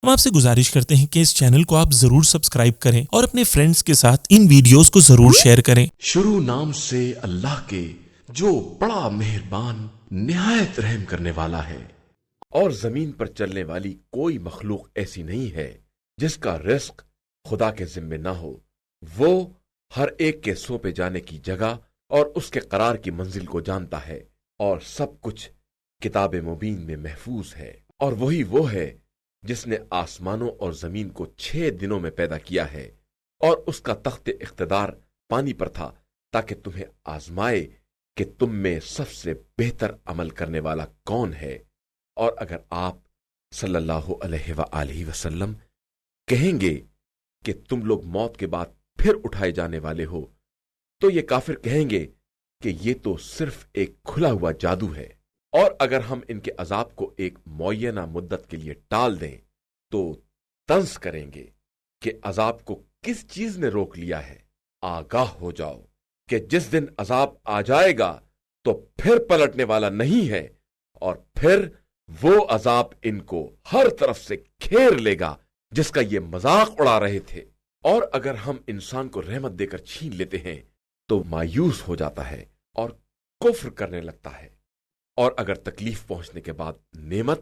ہم آپ سے گزارش کرتے ہیں کہ اس چینل کو آپ ضرور سبسکرائب کریں اور اپنے فرینڈز کے ساتھ ان ویڈیوز کو ضرور شیئر کریں۔ شروع نام سے اللہ کے جو بڑا مہربان نہایت رحم کرنے والا ہے۔ اور زمین پر چلنے والی کوئی مخلوق ایسی نہیں ہے جس کا رزق خدا کے ذمے نہ ہو۔ وہ ہر ایک کے سونپے جانے کی جگہ اور اس کے قرار کی منزل کو جانتا ہے، اور سب کچھ کتاب مبین میں محفوظ ہے۔ اور وہی وہ ہے جس نے آسمانوں اور زمین کو 6 دنوں میں پیدا کیا ہے، اور اس کا تخت اقتدار پانی پر تھا تاکہ تمہیں آزمائے کہ تم میں سب سے بہتر عمل کرنے والا کون ہے۔ اور اگر آپ صلی اللہ علیہ وآلہ وسلم کہیں گے کہ تم لوگ موت کے بعد پھر اٹھائے جانے والے ہو، تو یہ کافر کہیں گے کہ یہ تو صرف ایک کھلا ہوا جادو ہے۔ اور اگر ہم ان کے عذاب کو ایک معینہ مدت کے لیے ٹال دیں تو طنز کریں گے کہ عذاب کو کس چیز نے روک لیا ہے۔ آگاہ ہو جاؤ کہ جس دن عذاب آ جائے گا تو پھر پلٹنے والا نہیں ہے، اور پھر وہ عذاب ان کو ہر طرف سے گھیر لے گا جس کا یہ مذاق اڑا رہے تھے۔ اور اگر ہم انسان کو رحمت دے کر چھین لیتے ہیں تو مایوس ہو جاتا ہے اور کفر کرنے لگتا ہے، اور اگر تکلیف پہنچنے کے بعد نعمت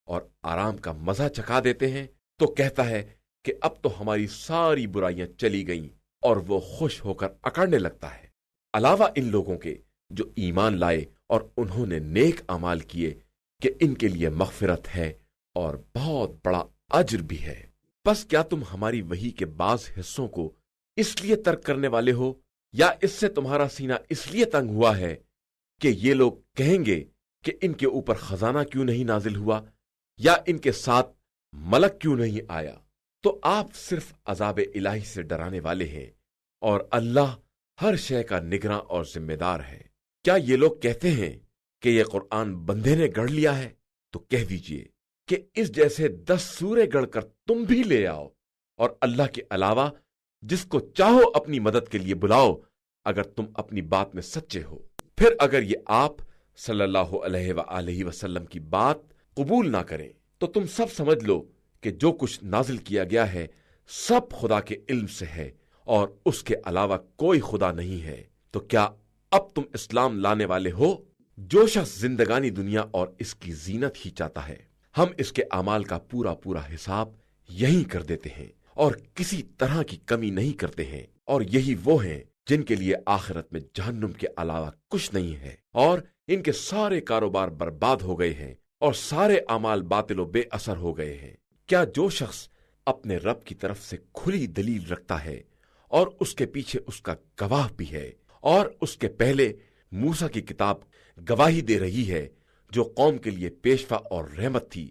اور آرام کا مزہ چکھا دیتے ہیں تو کہتا ہے کہ اب تو ہماری ساری برائیاں چلی گئیں، اور وہ خوش ہو کر اکڑنے لگتا ہے۔ علاوہ ان لوگوں کے جو ایمان لائے اور انہوں نے نیک اعمال کیے کہ ان کے لیے مغفرت ہے اور بہت بڑا اجر بھی ہے۔ بس کیا تم ہماری وحی کے بعض حصوں کو اس لیے ترک کرنے والے ہو، یا اس سے تمہارا سینہ اس لیے تنگ ہوا ہے کہ یہ لوگ کہیں گے کہ ان کے اوپر خزانہ کیوں نہیں نازل ہوا، یا ان کے ساتھ ملک کیوں نہیں آیا؟ تو آپ صرف عذاب الہی سے ڈرانے والے ہیں، اور اللہ ہر شے کا نگراں اور ذمہ دار ہے۔ کیا یہ لوگ کہتے ہیں کہ یہ قرآن بندے نے گڑھ لیا ہے؟ تو کہہ دیجئے کہ اس جیسے 10 سورے گڑھ کر تم بھی لے آؤ، اور اللہ کے علاوہ جس کو چاہو اپنی مدد کے لیے بلاؤ، اگر تم اپنی بات میں سچے ہو۔ پھر اگر یہ آپ صلی اللہ علیہ وآلہ وسلم کی بات قبول نہ کریں تو تم سب سمجھ لو کہ جو کچھ نازل کیا گیا ہے سب خدا کے علم سے ہے، اور اس کے علاوہ کوئی خدا نہیں ہے۔ تو کیا اب تم اسلام لانے والے ہو؟ جو شخص زندگانی دنیا اور اس کی زینت ہی چاہتا ہے، ہم اس کے اعمال کا پورا حساب یہی کر دیتے ہیں اور کسی طرح کی کمی نہیں کرتے ہیں۔ اور یہی وہ ہیں جن کے لیے آخرت میں جہنم کے علاوہ کچھ نہیں ہے، اور ان کے سارے کاروبار برباد ہو گئے ہیں، اور سارے اعمال باطل و بے اثر ہو گئے ہیں۔ کیا جو شخص اپنے رب کی طرف سے کھلی دلیل رکھتا ہے اور اس کے پیچھے اس کا گواہ بھی ہے، اور اس کے پہلے موسیٰ کی کتاب گواہی دے رہی ہے جو قوم کے لیے پیشوا اور رحمت تھی،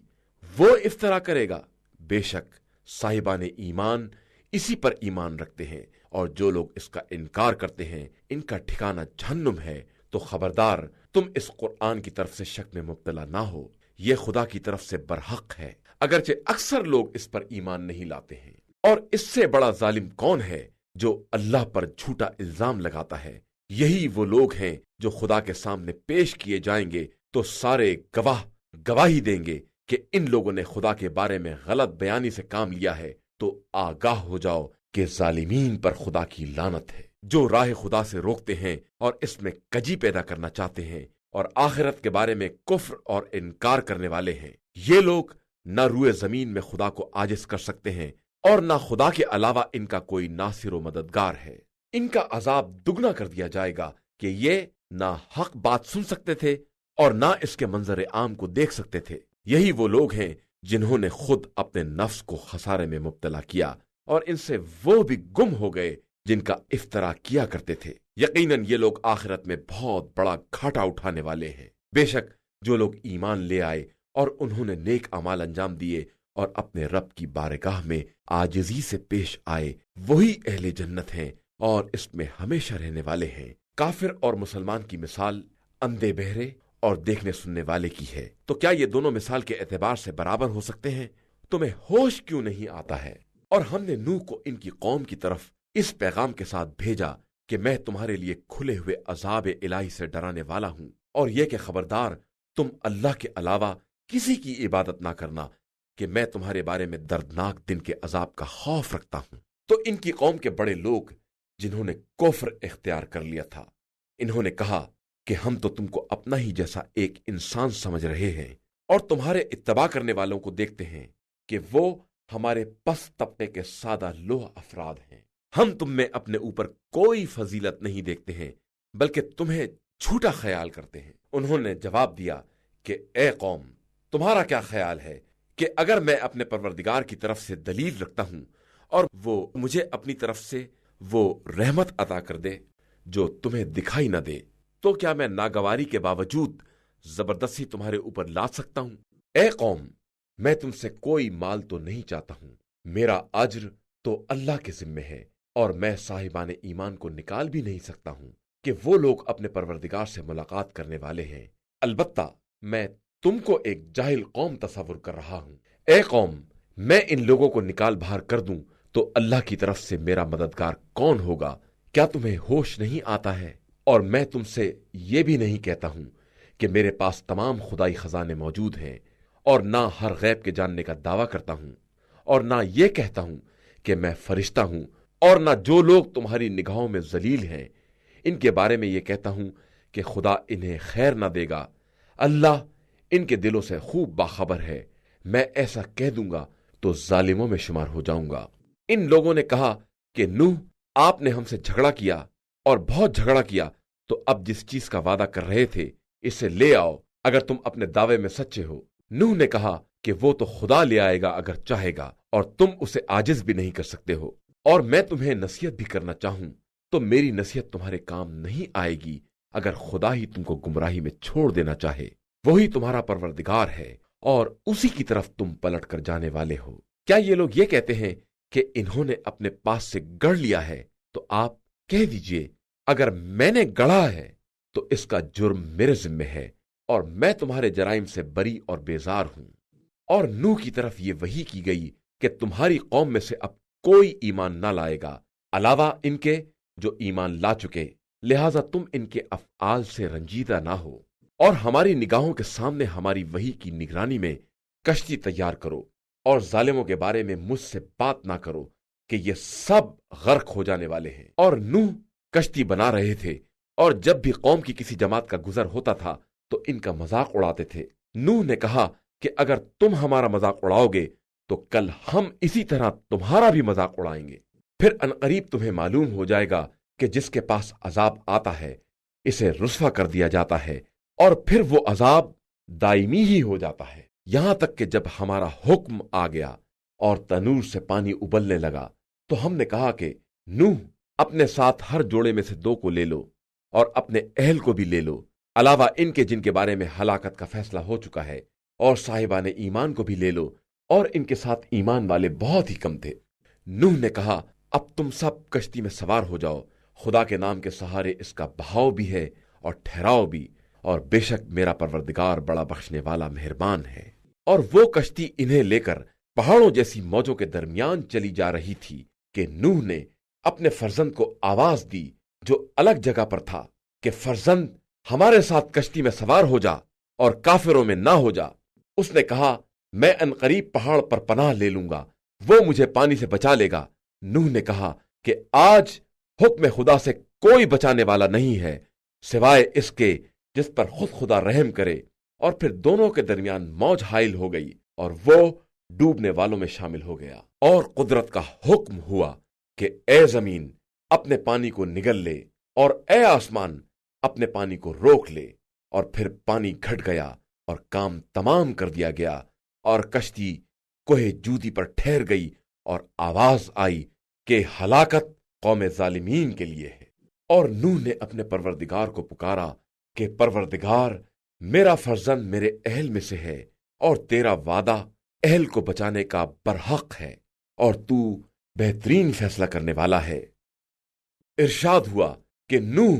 وہ افترا کرے گا؟ بے شک صاحبان ایمان اسی پر ایمان رکھتے ہیں، اور جو لوگ اس کا انکار کرتے ہیں ان کا ٹھکانہ جہنم ہے۔ تو خبردار تم اس قرآن کی طرف سے شک میں مبتلا نہ ہو، یہ خدا کی طرف سے برحق ہے، اگرچہ اکثر لوگ اس پر ایمان نہیں لاتے ہیں۔ اور اس سے بڑا ظالم کون ہے جو اللہ پر جھوٹا الزام لگاتا ہے؟ یہی وہ لوگ ہیں جو خدا کے سامنے پیش کیے جائیں گے تو سارے گواہ گواہی دیں گے کہ ان لوگوں نے خدا کے بارے میں غلط بیانی سے کام لیا ہے۔ تو آگاہ ہو جاؤ کہ ظالمین پر خدا کی لعنت ہے، جو راہ خدا سے روکتے ہیں اور اس میں کجی پیدا کرنا چاہتے ہیں، اور آخرت کے بارے میں کفر اور انکار کرنے والے ہیں۔ یہ لوگ نہ روئے زمین میں خدا کو عاجز کر سکتے ہیں، اور نہ خدا کے علاوہ ان کا کوئی ناصر و مددگار ہے۔ ان کا عذاب دگنا کر دیا جائے گا کہ یہ نہ حق بات سن سکتے تھے اور نہ اس کے منظر عام کو دیکھ سکتے تھے۔ یہی وہ لوگ ہیں جنہوں نے خود اپنے نفس کو خسارے میں مبتلا کیا، اور ان سے وہ بھی گم ہو گئے جن کا افترا کیا کرتے تھے۔ یقیناً یہ لوگ آخرت میں بہت بڑا گھاٹا اٹھانے والے ہیں۔ بے شک جو لوگ ایمان لے آئے اور انہوں نے نیک اعمال انجام دیے اور اپنے رب کی بارگاہ میں عاجزی سے پیش آئے، وہی اہل جنت ہیں اور اس میں ہمیشہ رہنے والے ہیں۔ کافر اور مسلمان کی مثال اندھے بہرے اور دیکھنے سننے والے کی ہے۔ تو کیا یہ دونوں مثال کے اعتبار سے برابر ہو سکتے ہیں؟ تمہیں ہوش کیوں نہیں آتا ہے؟ اور ہم نے نوح کو ان کی قوم کی طرف اس پیغام کے ساتھ بھیجا کہ میں تمہارے لیے کھلے ہوئے عذاب الہی سے ڈرانے والا ہوں، اور یہ کہ خبردار تم اللہ کے علاوہ کسی کی عبادت نہ کرنا، کہ میں تمہارے بارے میں دردناک دن کے عذاب کا خوف رکھتا ہوں۔ تو ان کی قوم کے بڑے لوگ جنہوں نے کفر اختیار کر لیا تھا، انہوں نے کہا کہ ہم تو تم کو اپنا ہی جیسا ایک انسان سمجھ رہے ہیں، اور تمہارے اتباع کرنے والوں کو دیکھتے ہیں کہ وہ ہمارے پست طبقے کے سادہ لوح افراد ہیں۔ ہم تم میں اپنے اوپر کوئی فضیلت نہیں دیکھتے ہیں، بلکہ تمہیں جھوٹا خیال کرتے ہیں۔ انہوں نے جواب دیا کہ اے قوم، تمہارا کیا خیال ہے کہ اگر میں اپنے پروردگار کی طرف سے دلیل رکھتا ہوں اور وہ مجھے اپنی طرف سے وہ رحمت عطا کر دے جو تمہیں دکھائی نہ دے، تو کیا میں ناگواری کے باوجود زبردستی تمہارے اوپر لا سکتا ہوں؟ اے قوم، میں تم سے کوئی مال تو نہیں چاہتا ہوں، میرا اجر تو اللہ کے ذمے ہے، اور میں صاحبان ایمان کو نکال بھی نہیں سکتا ہوں کہ وہ لوگ اپنے پروردگار سے ملاقات کرنے والے ہیں۔ البتہ میں تم کو ایک جاہل قوم تصور کر رہا ہوں۔ اے قوم، میں ان لوگوں کو نکال باہر کر دوں تو اللہ کی طرف سے میرا مددگار کون ہوگا؟ کیا تمہیں ہوش نہیں آتا ہے؟ اور میں تم سے یہ بھی نہیں کہتا ہوں کہ میرے پاس تمام خدائی خزانے موجود ہیں، اور نہ ہر غیب کے جاننے کا دعویٰ کرتا ہوں، اور نہ یہ کہتا ہوں کہ میں فرشتہ ہوں، اور نہ جو لوگ تمہاری نگاہوں میں ذلیل ہیں ان کے بارے میں یہ کہتا ہوں کہ خدا انہیں خیر نہ دے گا۔ اللہ ان کے دلوں سے خوب باخبر ہے، میں ایسا کہہ دوں گا تو ظالموں میں شمار ہو جاؤں گا۔ ان لوگوں نے کہا کہ نوح، آپ نے ہم سے جھگڑا کیا اور بہت جھگڑا کیا، تو اب جس چیز کا وعدہ کر رہے تھے اسے لے آؤ اگر تم اپنے دعوے میں سچے ہو۔ نوح نے کہا کہ وہ تو خدا لے آئے گا اگر چاہے گا، اور تم اسے عاجز بھی نہیں کر سکتے ہو۔ اور میں تمہیں نصیحت بھی کرنا چاہوں تو میری نصیحت تمہارے کام نہیں آئے گی اگر خدا ہی تم کو گمراہی میں چھوڑ دینا چاہے۔ وہی تمہارا پروردگار ہے اور اسی کی طرف تم پلٹ کر جانے والے ہو۔ کیا یہ لوگ یہ کہتے ہیں کہ انہوں نے اپنے پاس سے گڑھ لیا ہے؟ تو آپ کہہ دیجئے، اگر میں نے گڑھا ہے تو اس کا جرم میرے ذمہ ہے، اور میں تمہارے جرائم سے بری اور بیزار ہوں۔ اور نوح کی طرف یہ وحی کی گئی کہ تمہاری قوم میں سے اب کوئی ایمان نہ لائے گا علاوہ ان کے جو ایمان لا چکے، لہذا تم ان کے افعال سے رنجیدہ نہ ہو، اور ہماری نگاہوں کے سامنے ہماری وحی کی نگرانی میں کشتی تیار کرو، اور ظالموں کے بارے میں مجھ سے بات نہ کرو کہ یہ سب غرق ہو جانے والے ہیں۔ اور نوح کشتی بنا رہے تھے، اور جب بھی قوم کی کسی جماعت کا گزر ہوتا تھا تو ان کا مذاق اڑاتے تھے۔ نوح نے کہا کہ اگر تم ہمارا مذاق اڑاؤ گے تو کل ہم اسی طرح تمہارا بھی مذاق اڑائیں گے۔ پھر عنقریب تمہیں معلوم ہو جائے گا کہ جس کے پاس عذاب آتا ہے اسے رسوا کر دیا جاتا ہے، اور پھر وہ عذاب دائمی ہی ہو جاتا ہے، یہاں تک کہ جب ہمارا حکم آ گیا اور تنور سے پانی ابلنے لگا تو ہم نے کہا کہ نوح، اپنے ساتھ ہر جوڑے میں سے 2 کو لے لو، اور اپنے اہل کو بھی لے لو، علاوہ ان کے جن کے بارے میں ہلاکت کا فیصلہ ہو چکا ہے، اور صاحبان ایمان کو بھی لے لو، اور ان کے ساتھ ایمان والے بہت ہی کم تھے۔ نوح نے کہا اب تم سب کشتی میں سوار ہو جاؤ، خدا کے نام کے سہارے اس کا بہاؤ بھی ہے اور ٹھہراؤ بھی، اور بے شک میرا پروردگار بڑا بخشنے والا مہربان ہے۔ اور وہ کشتی انہیں لے کر پہاڑوں جیسی موجوں کے درمیان چلی جا رہی تھی کہ نوح نے اپنے فرزند کو آواز دی جو الگ جگہ پر تھا کہ فرزند، ہمارے ساتھ کشتی میں سوار ہو جا اور کافروں میں نہ ہو جا۔ اس نے کہا میں عنقریب پہاڑ پر پناہ لے لوں گا، وہ مجھے پانی سے بچا لے گا۔ نوح نے کہا کہ آج حکم خدا سے کوئی بچانے والا نہیں ہے سوائے اس کے جس پر خود خدا رحم کرے۔ اور پھر دونوں کے درمیان موج حائل ہو گئی اور وہ ڈوبنے والوں میں شامل ہو گیا۔ اور قدرت کا حکم ہوا کہ اے زمین اپنے پانی کو نگل لے، اور اے آسمان اپنے پانی کو روک لے، اور پھر پانی گھٹ گیا اور کام تمام کر دیا گیا، اور کشتی کوہ جودی پر ٹھہر گئی، اور آواز آئی کہ ہلاکت قوم ظالمین کے لیے ہے۔ اور نوح نے اپنے پروردگار کو پکارا کہ پروردگار، میرا فرزند میرے اہل میں سے ہے، اور تیرا وعدہ اہل کو بچانے کا برحق ہے، اور تو بہترین فیصلہ کرنے والا ہے۔ ارشاد ہوا کہ نوح،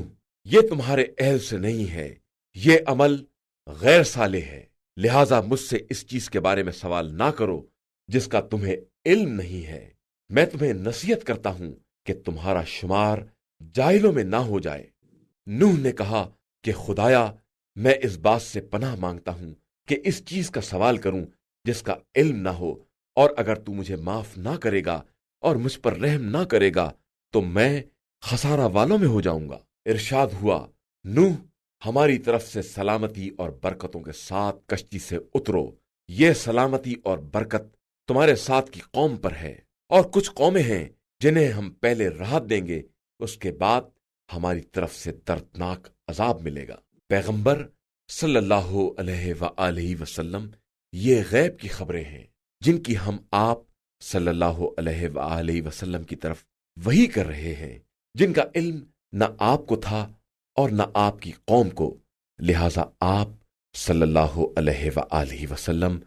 یہ تمہارے اہل سے نہیں ہے، یہ عمل غیر صالح ہے، لہذا مجھ سے اس چیز کے بارے میں سوال نہ کرو جس کا تمہیں علم نہیں ہے۔ میں تمہیں نصیحت کرتا ہوں کہ تمہارا شمار جاہلوں میں نہ ہو جائے۔ نوح نے کہا کہ خدایا، میں اس بات سے پناہ مانگتا ہوں کہ اس چیز کا سوال کروں جس کا علم نہ ہو، اور اگر تو مجھے معاف نہ کرے گا اور مجھ پر رحم نہ کرے گا تو میں خسارہ والوں میں ہو جاؤں گا۔ ارشاد ہوا، نوح، ہماری طرف سے سلامتی اور برکتوں کے ساتھ کشتی سے اترو، یہ سلامتی اور برکت تمہارے ساتھ کی قوم پر ہے، اور کچھ قومیں ہیں جنہیں ہم پہلے راحت دیں گے، اس کے بعد ہماری طرف سے دردناک عذاب ملے گا۔ پیغمبر صلی اللہ علیہ وآلہ وسلم یہ غیب کی خبریں ہیں جن کی ہم آپ صلی اللہ علیہ وآلہ وسلم کی طرف وحی کر رہے ہیں، جن کا علم نہ آپ کو تھا اور نہ آپ کی قوم کو، لہذا آپ صلی اللہ علیہ وآلہ وسلم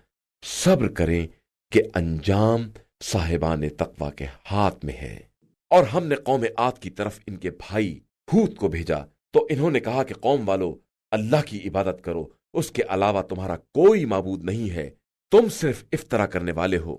صبر کریں کہ انجام صاحبان تقوی کے ہاتھ میں ہے۔ اور ہم نے قوم عاد کی طرف ان کے بھائی ہود کو بھیجا تو انہوں نے کہا کہ قوم والو، اللہ کی عبادت کرو، اس کے علاوہ تمہارا کوئی معبود نہیں ہے، تم صرف افطرا کرنے والے ہو۔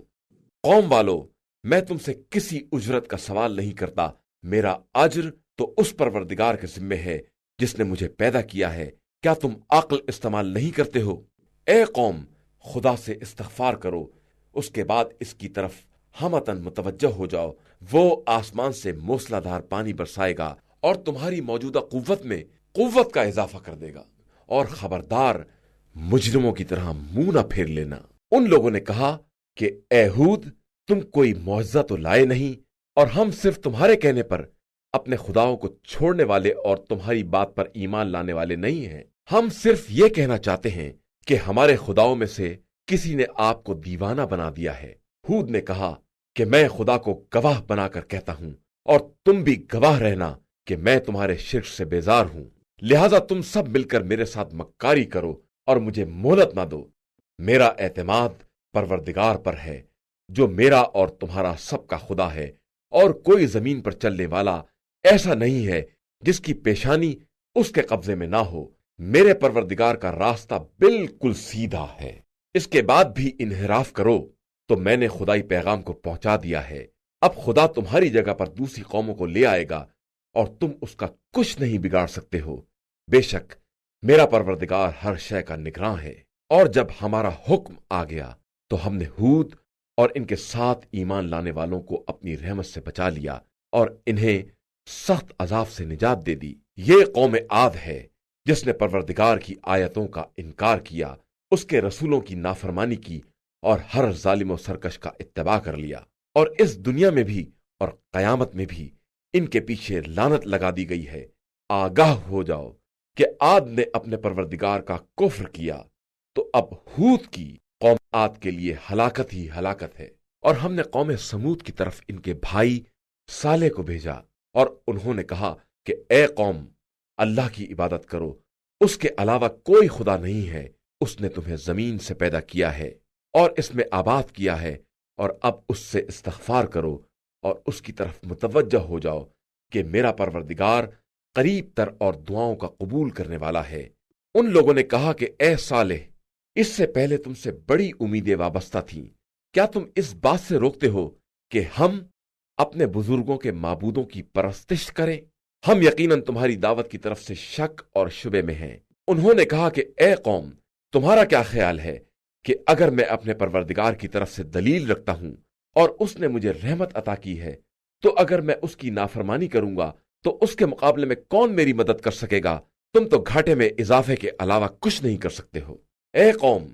قوم والو، میں تم سے کسی اجرت کا سوال نہیں کرتا، میرا اجر تو اس پروردگار کے ذمے ہے جس نے مجھے پیدا کیا ہے، کیا تم عقل استعمال نہیں کرتے ہو؟ اے قوم، خدا سے استغفار کرو، اس کے بعد اس کی طرف ہمتن متوجہ ہو جاؤ، وہ آسمان سے موسلا دھار پانی برسائے گا اور تمہاری موجودہ قوت میں قوت کا اضافہ کر دے گا، اور خبردار مجرموں کی طرح منہ نہ پھیر لینا۔ ان لوگوں نے کہا کہ اے ہود، تم کوئی معجزہ تو لائے نہیں، اور ہم صرف تمہارے کہنے پر اپنے خداؤں کو چھوڑنے والے اور تمہاری بات پر ایمان لانے والے نہیں ہیں، ہم صرف یہ کہنا چاہتے ہیں کہ ہمارے خداؤں میں سے کسی نے آپ کو دیوانہ بنا دیا ہے۔ ہود نے کہا کہ میں خدا کو گواہ بنا کر کہتا ہوں، اور تم بھی گواہ رہنا کہ میں تمہارے شرک سے بیزار ہوں، لہذا تم سب مل کر میرے ساتھ مکاری کرو اور مجھے مہلت نہ دو۔ میرا اعتماد پروردگار پر ہے جو میرا اور تمہارا سب کا خدا ہے، اور کوئی زمین پر چلنے والا ایسا نہیں ہے جس کی پیشانی اس کے قبضے میں نہ ہو، میرے پروردگار کا راستہ بالکل سیدھا ہے۔ اس کے بعد بھی انحراف کرو تو میں نے خدائی پیغام کو پہنچا دیا ہے، اب خدا تمہاری جگہ پر دوسری قوموں کو لے آئے گا اور تم اس کا کچھ نہیں بگاڑ سکتے ہو، بے شک میرا پروردگار ہر شے کا نگراں ہے۔ اور جب ہمارا حکم آ گیا تو ہم نے ہود اور ان کے ساتھ ایمان لانے والوں کو اپنی رحمت سے بچا لیا اور انہیں سخت عذاب سے نجات دے دی۔ یہ قوم عاد ہے جس نے پروردگار کی آیتوں کا انکار کیا، اس کے رسولوں کی نافرمانی کی اور ہر ظالم و سرکش کا اتباع کر لیا، اور اس دنیا میں بھی اور قیامت میں بھی ان کے پیچھے لعنت لگا دی گئی ہے۔ آگاہ ہو جاؤ کہ عاد نے اپنے پروردگار کا کفر کیا، تو اب ہود کی قوم عاد کے لیے ہلاکت ہی ہلاکت ہے۔ اور ہم نے قوم سمود کی طرف ان کے بھائی صالح کو بھیجا، اور انہوں نے کہا کہ اے قوم، اللہ کی عبادت کرو، اس کے علاوہ کوئی خدا نہیں ہے، اس نے تمہیں زمین سے پیدا کیا ہے اور اس میں آباد کیا ہے، اور اب اس سے استغفار کرو اور اس کی طرف متوجہ ہو جاؤ کہ میرا پروردگار قریب تر اور دعاؤں کا قبول کرنے والا ہے۔ ان لوگوں نے کہا کہ اے صالح، اس سے پہلے تم سے بڑی امیدیں وابستہ تھیں، کیا تم اس بات سے روکتے ہو کہ ہم اپنے بزرگوں کے معبودوں کی پرستش کریں؟ ہم یقیناً تمہاری دعوت کی طرف سے شک اور شبے میں ہیں۔ انہوں نے کہا کہ اے قوم، تمہارا کیا خیال ہے کہ اگر میں اپنے پروردگار کی طرف سے دلیل رکھتا ہوں اور اس نے مجھے رحمت عطا کی ہے، تو اگر میں اس کی نافرمانی کروں گا تو اس کے مقابلے میں کون میری مدد کر سکے گا؟ تم تو گھاٹے میں اضافے کے علاوہ کچھ نہیں کر سکتے ہو۔ اے قوم،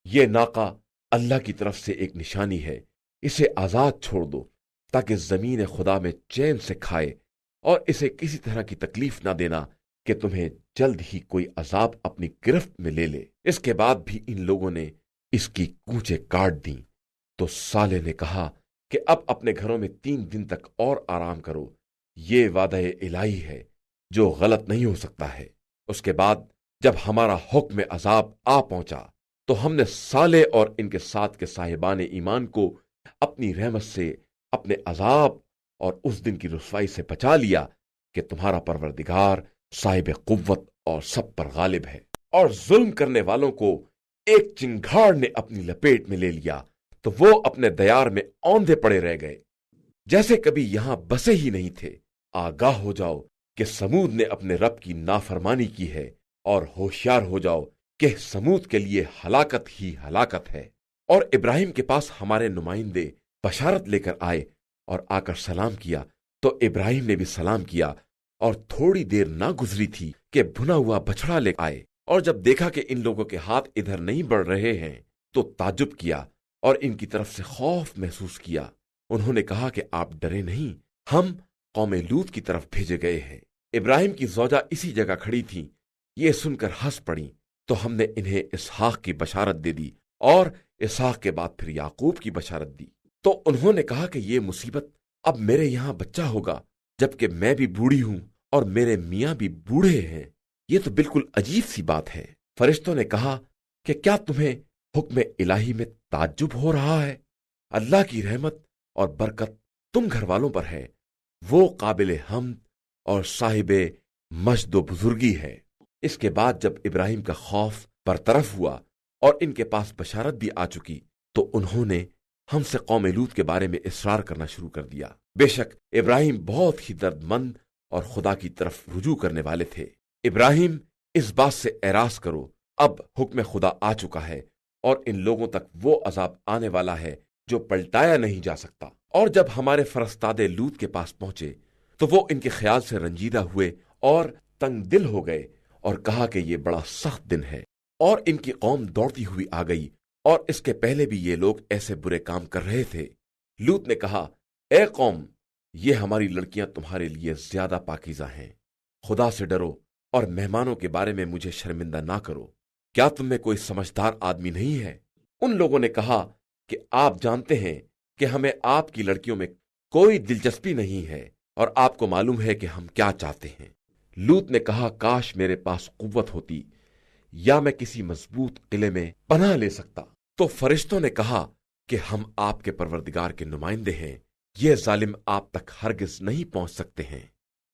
یہ ناقہ اللہ کی طرف سے ایک نشانی ہے، اسے آزاد چھوڑ دو تاکہ زمین خدا میں چین سے کھائے، اور اسے کسی طرح کی تکلیف نہ دینا کہ تمہیں جلد ہی کوئی عذاب اپنی گرفت میں لے لے۔ اس کے بعد بھی ان لوگوں نے اس کی کونچیں کاٹ دیں، تو صالح نے کہا کہ اب اپنے گھروں میں 3 دن تک اور آرام کرو، یہ وعدہ الہی ہے جو غلط نہیں ہو سکتا ہے۔ اس کے بعد جب ہمارا حکم عذاب آ پہنچا تو ہم نے صالح اور ان کے ساتھ کے صاحبان ایمان کو اپنی رحمت سے اپنے عذاب اور اس دن کی رسوائی سے بچا لیا کہ تمہارا پروردگار صاحب قوت اور سب پر غالب ہے۔ اور ظلم کرنے والوں کو ایک چنگھاڑ نے اپنی لپیٹ میں لے لیا تو وہ اپنے دیار میں اوندھے پڑے رہ گئے، جیسے کبھی یہاں بسے ہی نہیں تھے۔ آگاہ ہو جاؤ کہ سمود نے اپنے رب کی نافرمانی کی ہے، اور ہوشیار ہو جاؤ کہ سمود کے لیے ہلاکت ہی ہلاکت ہے۔ اور ابراہیم کے پاس ہمارے نمائندے بشارت لے کر آئے اور آ کر سلام کیا، تو ابراہیم نے بھی سلام کیا، اور تھوڑی دیر نہ گزری تھی کہ بھنا ہوا بچڑا لے آئے، اور جب دیکھا کہ ان لوگوں کے ہاتھ ادھر نہیں بڑھ رہے ہیں تو تعجب کیا اور ان کی طرف سے خوف محسوس کیا۔ انہوں نے کہا کہ آپ ڈرے نہیں، ہم قوم لوط کی طرف بھیجے گئے ہیں۔ ابراہیم کی زوجہ اسی جگہ کھڑی تھی، یہ سن کر ہنس پڑی، تو ہم نے انہیں اسحاق کی بشارت دے دی، اور اسحاق کے بعد پھر یعقوب کی بشارت دی۔ تو انہوں نے کہا کہ یہ مصیبت اب میرے یہاں بچہ ہوگا، جبکہ میں بھی بوڑھی ہوں اور میرے میاں بھی بوڑھے ہیں، یہ تو بالکل عجیب سی بات ہے۔ فرشتوں نے کہا کہ کیا تمہیں حکم الہی میں تعجب ہو رہا ہے؟ اللہ کی رحمت اور برکت تم گھر والوں پر ہے، وہ قابل حمد اور صاحب مجد و بزرگی ہے۔ اس کے بعد جب ابراہیم کا خوف برطرف ہوا اور ان کے پاس بشارت بھی آ چکی، تو انہوں نے ہم سے قوم لوط کے بارے میں اصرار کرنا شروع کر دیا۔ بے شک ابراہیم بہت ہی درد مند اور خدا کی طرف رجوع کرنے والے تھے۔ ابراہیم، اس بات سے اعراض کرو، اب حکم خدا آ چکا ہے اور ان لوگوں تک وہ عذاب آنے والا ہے جو پلٹایا نہیں جا سکتا۔ اور جب ہمارے فرستادے لوط کے پاس پہنچے تو وہ ان کے خیال سے رنجیدہ ہوئے اور تنگ دل ہو گئے اور کہا کہ یہ بڑا سخت دن ہے، اور ان کی قوم دوڑتی ہوئی آ گئی، اور اس کے پہلے بھی یہ لوگ ایسے برے کام کر رہے تھے۔ لوط نے کہا، اے قوم، یہ ہماری لڑکیاں تمہارے لیے زیادہ پاکیزہ ہیں، خدا سے ڈرو اور مہمانوں کے بارے میں مجھے شرمندہ نہ کرو۔ کیا تم میں کوئی سمجھدار آدمی نہیں ہے؟ ان لوگوں نے کہا کہ آپ جانتے ہیں کہ ہمیں آپ کی لڑکیوں میں کوئی دلچسپی نہیں ہے، اور آپ کو معلوم ہے کہ ہم کیا چاہتے ہیں۔ لوط نے کہا، کاش میرے پاس قوت ہوتی یا میں کسی مضبوط قلعے میں پناہ لے سکتا۔ تو فرشتوں نے کہا کہ ہم آپ کے پروردگار کے نمائندے ہیں، یہ ظالم آپ تک ہرگز نہیں پہنچ سکتے ہیں۔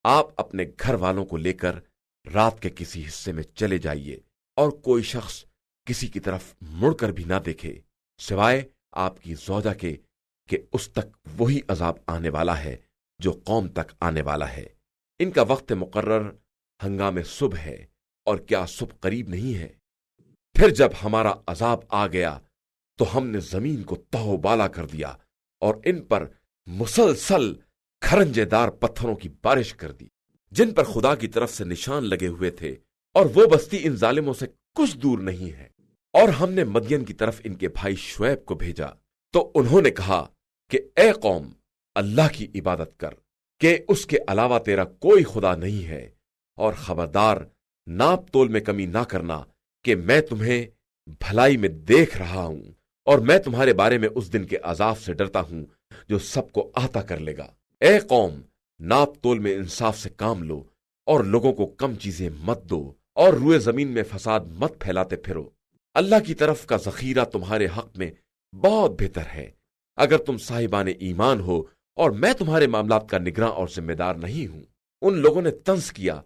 آپ اپنے گھر والوں کو لے کر رات کے کسی حصے میں چلے جائیے، اور کوئی شخص کسی کی طرف مڑ کر بھی نہ دیکھے سوائے آپ کی زوجہ کے، کہ اس تک وہی عذاب آنے والا ہے جو قوم تک آنے والا ہے۔ ان کا وقت مقرر ہنگام صبح ہے، اور کیا صبح قریب نہیں ہے؟ پھر جب ہمارا عذاب آ گیا تو ہم نے زمین کو تہو بالا کر دیا اور ان پر مسلسل کھرنجے دار پتھروں کی بارش کر دی، جن پر خدا کی طرف سے نشان لگے ہوئے تھے، اور وہ بستی ان ظالموں سے کچھ دور نہیں ہے۔ اور ہم نے مدین کی طرف ان کے بھائی شعیب کو بھیجا، تو انہوں نے کہا کہ اے قوم، اللہ کی عبادت کر کہ اس کے علاوہ تیرا کوئی خدا نہیں ہے، اور خبردار ناپ تول میں کمی نہ کرنا، کہ میں تمہیں بھلائی میں دیکھ رہا ہوں، اور میں تمہارے بارے میں اس دن کے عذاب سے ڈرتا ہوں جو سب کو احاطہ کر لے گا۔ اے قوم، ناپ تول میں انصاف سے کام لو، اور لوگوں کو کم چیزیں مت دو، اور روئے زمین میں فساد مت پھیلاتے پھرو۔ اللہ کی طرف کا ذخیرہ تمہارے حق میں بہت بہتر ہے، اگر تم صاحبان ایمان ہو، اور میں تمہارے معاملات کا نگراں اور ذمہ دار نہیں ہوں۔ ان لوگوں نے طنز کیا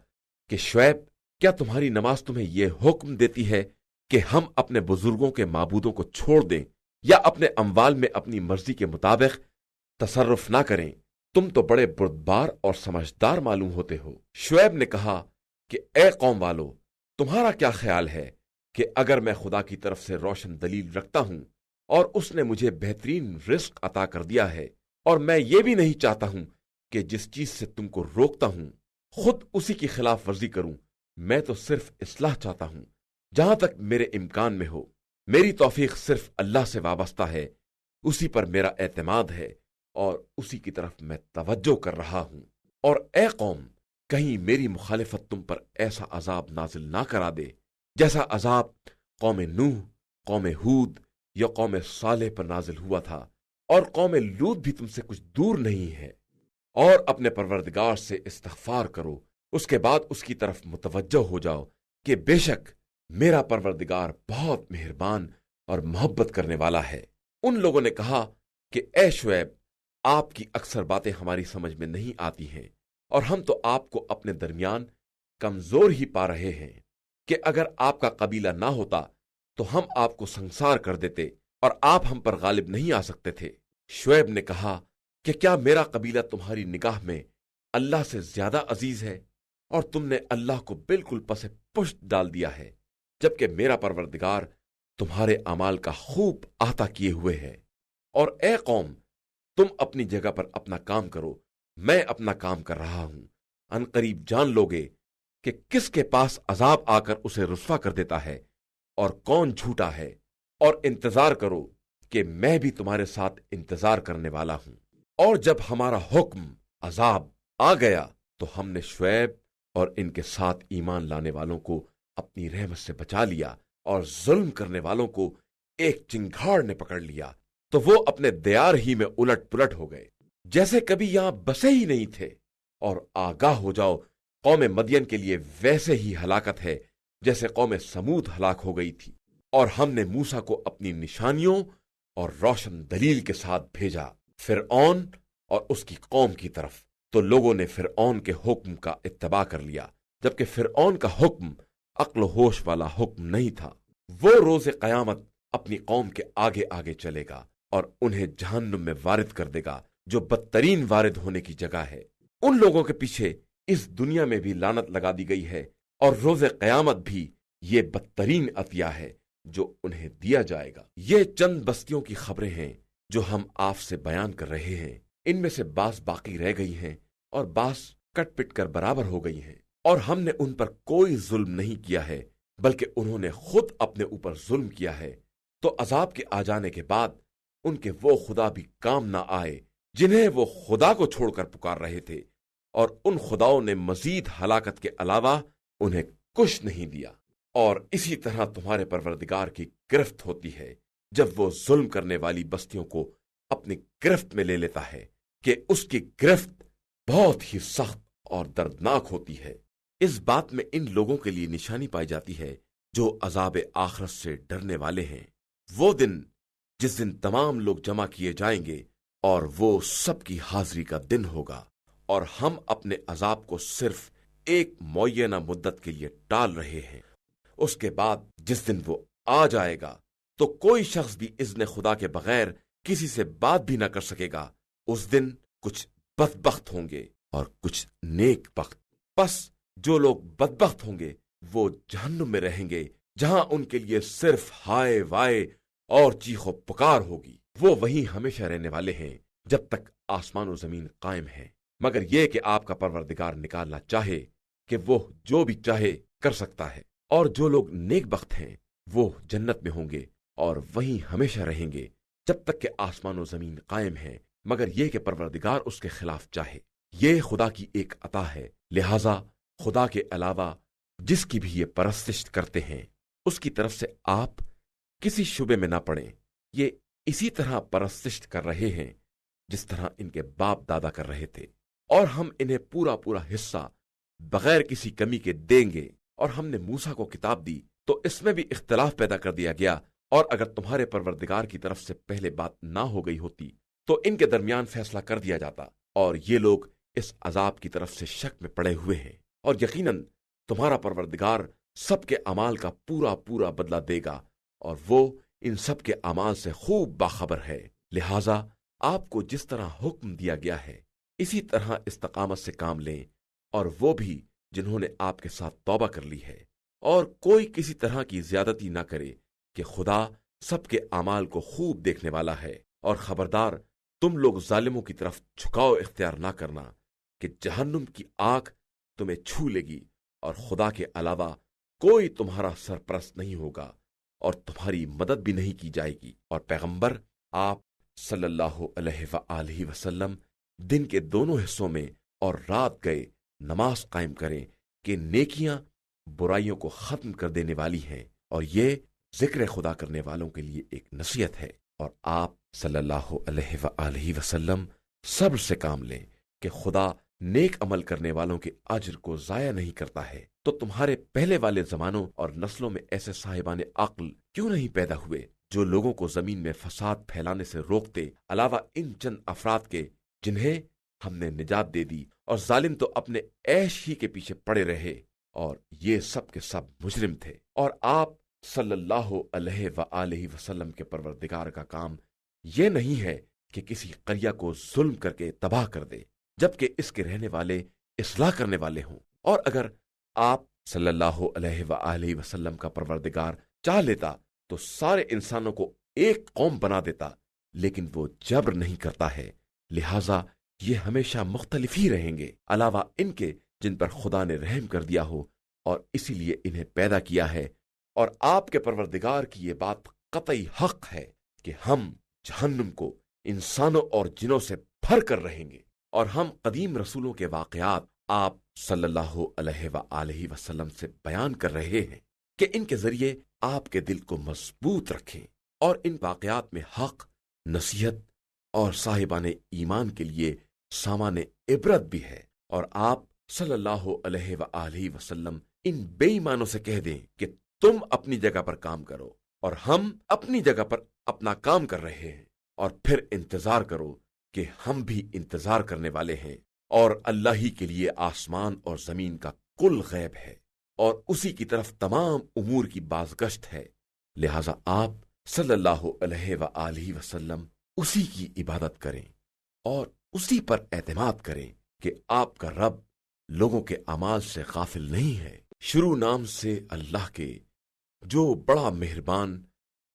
کہ شعیب، کیا تمہاری نماز تمہیں یہ حکم دیتی ہے کہ ہم اپنے بزرگوں کے معبودوں کو چھوڑ دیں، یا اپنے اموال میں اپنی مرضی کے مطابق تصرف نہ کریں؟ تم تو بڑے بردبار اور سمجھدار معلوم ہوتے ہو۔ شعیب نے کہا کہ اے قوم والو، تمہارا کیا خیال ہے کہ اگر میں خدا کی طرف سے روشن دلیل رکھتا ہوں، اور اس نے مجھے بہترین رزق عطا کر دیا ہے، اور میں یہ بھی نہیں چاہتا ہوں کہ جس چیز سے تم کو روکتا ہوں خود اسی کی خلاف ورزی کروں، میں تو صرف اصلاح چاہتا ہوں جہاں تک میرے امکان میں ہو۔ میری توفیق صرف اللہ سے وابستہ ہے، اسی پر میرا اعتماد ہے، اور اسی کی طرف میں توجہ کر رہا ہوں۔ اور اے قوم، کہیں میری مخالفت تم پر ایسا عذاب نازل نہ کرا دے جیسا عذاب قوم نوح، قوم ہود یا قوم صالح پر نازل ہوا تھا۔ اور قوم لوط بھی تم سے کچھ دور نہیں ہے۔ اور اپنے پروردگار سے استغفار کرو، اس کے بعد اس کی طرف متوجہ ہو جاؤ کہ بے شک میرا پروردگار بہت مہربان اور محبت کرنے والا ہے۔ ان لوگوں نے کہا کہ اے شعیب، آپ کی اکثر باتیں ہماری سمجھ میں نہیں آتی ہیں، اور ہم تو آپ کو اپنے درمیان کمزور ہی پا رہے ہیں، کہ اگر آپ کا قبیلہ نہ ہوتا تو ہم آپ کو سنسار کر دیتے، اور آپ ہم پر غالب نہیں آ سکتے تھے۔ شعیب نے کہا کہ کیا میرا قبیلہ تمہاری نگاہ میں اللہ سے زیادہ عزیز ہے، اور تم نے اللہ کو بالکل پس پشت ڈال دیا ہے، جبکہ میرا پروردگار تمہارے اعمال کا خوب احاطہ کیے ہوئے ہے۔ اور اے قوم، تم اپنی جگہ پر اپنا کام کرو، میں اپنا کام کر رہا ہوں۔ ان قریب جان لوگے کہ کس کے پاس عذاب آ کر اسے رسوا کر دیتا ہے اور کون جھوٹا ہے، اور انتظار کرو کہ میں بھی تمہارے ساتھ انتظار کرنے والا ہوں۔ اور جب ہمارا حکم عذاب آ گیا تو ہم نے شعیب اور ان کے ساتھ ایمان لانے والوں کو اپنی رحمت سے بچا لیا، اور ظلم کرنے والوں کو ایک چنگھاڑ نے پکڑ لیا تو وہ اپنے دیار ہی میں الٹ پلٹ ہو گئے، جیسے کبھی یہاں بسے ہی نہیں تھے۔ اور آگاہ ہو جاؤ، قوم مدین کے لیے ویسے ہی ہلاکت ہے جیسے قوم سمود ہلاک ہو گئی تھی۔ اور ہم نے موسیٰ کو اپنی نشانیوں اور روشن دلیل کے ساتھ بھیجا فرعون اور اس کی قوم کی طرف، تو لوگوں نے فرعون کے حکم کا اتباع کر لیا، جبکہ فرعون کا حکم عقل و ہوش والا حکم نہیں تھا۔ وہ روز قیامت اپنی قوم کے آگے آگے چلے گا اور انہیں جہنم میں وارد کر دے گا، جو بدترین وارد ہونے کی جگہ ہے۔ ان لوگوں کے پیچھے اس دنیا میں بھی لعنت لگا دی گئی ہے، اور روز قیامت بھی یہ بدترین عطیہ ہے جو انہیں دیا جائے گا۔ یہ چند بستیوں کی خبریں ہیں جو ہم آپ سے بیان کر رہے ہیں۔ ان میں سے بعض باقی رہ گئی ہیں اور بعض کٹ پٹ کر برابر ہو گئی ہیں، اور ہم نے ان پر کوئی ظلم نہیں کیا ہے، بلکہ انہوں نے خود اپنے اوپر ظلم کیا ہے۔ تو عذاب کے آ جانے کے بعد ان کے وہ خدا بھی کام نہ آئے جنہیں وہ خدا کو چھوڑ کر پکار رہے تھے، اور ان خداؤں نے مزید ہلاکت کے علاوہ انہیں کچھ نہیں دیا۔ اور اسی طرح تمہارے پروردگار کی گرفت ہوتی ہے جب وہ ظلم کرنے والی بستیوں کو اپنی گرفت میں لے لیتا ہے، کہ اس کی گرفت بہت ہی سخت اور دردناک ہوتی ہے۔ اس بات میں ان لوگوں کے لیے نشانی پائی جاتی ہے جو عذاب آخرت سے ڈرنے والے ہیں۔ وہ دن جس دن تمام لوگ جمع کیے جائیں گے اور وہ سب کی حاضری کا دن ہوگا، اور ہم اپنے عذاب کو صرف ایک معینہ مدت کے لیے ٹال رہے ہیں۔ اس کے بعد جس دن وہ آ جائے گا تو کوئی شخص بھی اذن خدا کے بغیر کسی سے بات بھی نہ کر سکے گا۔ اس دن کچھ بدبخت ہوں گے اور کچھ نیک بخت۔ پس جو لوگ بدبخت ہوں گے وہ جہنم میں رہیں گے، جہاں ان کے لیے صرف ہائے وائے اور چیخ و پکار ہوگی۔ وہ وہیں ہمیشہ رہنے والے ہیں جب تک آسمان و زمین قائم ہے، مگر یہ کہ آپ کا پروردگار نکالنا چاہے کہ وہ جو بھی چاہے کر سکتا ہے۔ اور جو لوگ نیک بخت ہیں وہ جنت میں ہوں گے اور وہیں ہمیشہ رہیں گے جب تک کہ آسمان و زمین قائم ہے، مگر یہ کہ پروردگار اس کے خلاف چاہے۔ یہ خدا کی ایک عطا ہے، لہذا خدا کے علاوہ جس کی بھی یہ پرستش کرتے ہیں اس کی طرف سے آپ کسی شبے میں نہ پڑیں۔ یہ اسی طرح پرستش کر رہے ہیں جس طرح ان کے باپ دادا کر رہے تھے، اور ہم انہیں پورا پورا حصہ بغیر کسی کمی کے دیں گے۔ اور ہم نے موسیٰ کو کتاب دی تو اس میں بھی اختلاف پیدا کر دیا گیا، اور اگر تمہارے پروردگار کی طرف سے پہلے بات نہ ہو گئی ہوتی تو ان کے درمیان فیصلہ کر دیا جاتا، اور یہ لوگ اس عذاب کی طرف سے شک میں پڑے ہوئے ہیں۔ اور یقیناً تمہارا پروردگار سب کے اعمال کا پورا پورا بدلہ دے گا، اور وہ ان سب کے اعمال سے خوب باخبر ہے۔ لہذا آپ کو جس طرح حکم دیا گیا ہے اسی طرح استقامت سے کام لیں، اور وہ بھی جنہوں نے آپ کے ساتھ توبہ کر لی ہے، اور کوئی کسی طرح کی زیادتی نہ کرے، کہ خدا سب کے اعمال کو خوب دیکھنے والا ہے۔ اور خبردار، تم لوگ ظالموں کی طرف جھکاؤ اختیار نہ کرنا، کہ جہنم کی آگ تمہیں چھو لے گی، اور خدا کے علاوہ کوئی تمہارا سرپرست نہیں ہوگا، اور تمہاری مدد بھی نہیں کی جائے گی۔ اور پیغمبر آپ صلی اللہ علیہ وآلہ وسلم دن کے دونوں حصوں میں اور رات گئے نماز قائم کریں، کہ نیکیاں برائیوں کو ختم کر دینے والی ہیں، اور یہ ذکر خدا کرنے والوں کے لیے ایک نصیحت ہے۔ اور آپ صلی اللہ علیہ وآلہ وسلم صبر سے کام لیں، کہ خدا نیک عمل کرنے والوں کے اجر کو ضائع نہیں کرتا ہے۔ تو تمہارے پہلے والے زمانوں اور نسلوں میں ایسے صاحبان عقل کیوں نہیں پیدا ہوئے جو لوگوں کو زمین میں فساد پھیلانے سے روکتے، علاوہ ان چند افراد کے جنہیں ہم نے نجات دے دی، اور ظالم تو اپنے عیش ہی کے پیچھے پڑے رہے، اور یہ سب کے سب مجرم تھے۔ اور آپ صلی اللہ علیہ وآلہ وسلم کے پروردگار کا کام یہ نہیں ہے کہ کسی قریہ کو ظلم کر کے تباہ کر دے، جبکہ اس کے رہنے والے اصلاح کرنے والے ہوں۔ اور اگر آپ صلی اللہ علیہ وآلہ وسلم کا پروردگار چاہ لیتا تو سارے انسانوں کو ایک قوم بنا دیتا، لیکن وہ جبر نہیں کرتا ہے، لہذا یہ ہمیشہ مختلف ہی رہیں گے، علاوہ ان کے جن پر خدا نے رحم کر دیا ہو اور اسی لیے انہیں پیدا کیا ہے۔ اور آپ کے پروردگار کی یہ بات قطعی حق ہے کہ ہم جہنم کو انسانوں اور جنوں سے بھر کر رہیں گے۔ اور ہم قدیم رسولوں کے واقعات آپ صلی اللہ علیہ وآلہ وسلم سے بیان کر رہے ہیں کہ ان کے ذریعے آپ کے دل کو مضبوط رکھیں، اور ان واقعات میں حق، نصیحت اور صاحبان ایمان کے لیے سامان عبرت بھی ہے۔ اور آپ صلی اللہ علیہ وآلہ وسلم ان بے ایمانوں سے کہہ دیں کہ تم اپنی جگہ پر کام کرو اور ہم اپنی جگہ پر اپنا کام کر رہے ہیں، اور پھر انتظار کرو کہ ہم بھی انتظار کرنے والے ہیں، اور اللہ ہی کے لیے آسمان اور زمین کا کل غیب ہے، اور اسی کی طرف تمام امور کی بازگشت ہے، لہذا آپ صلی اللہ علیہ وآلہ وسلم اسی کی عبادت کریں اور اسی پر اعتماد کریں کہ آپ کا رب لوگوں کے اعمال سے غافل نہیں ہے۔ شروع نام سے اللہ کے جو بڑا مہربان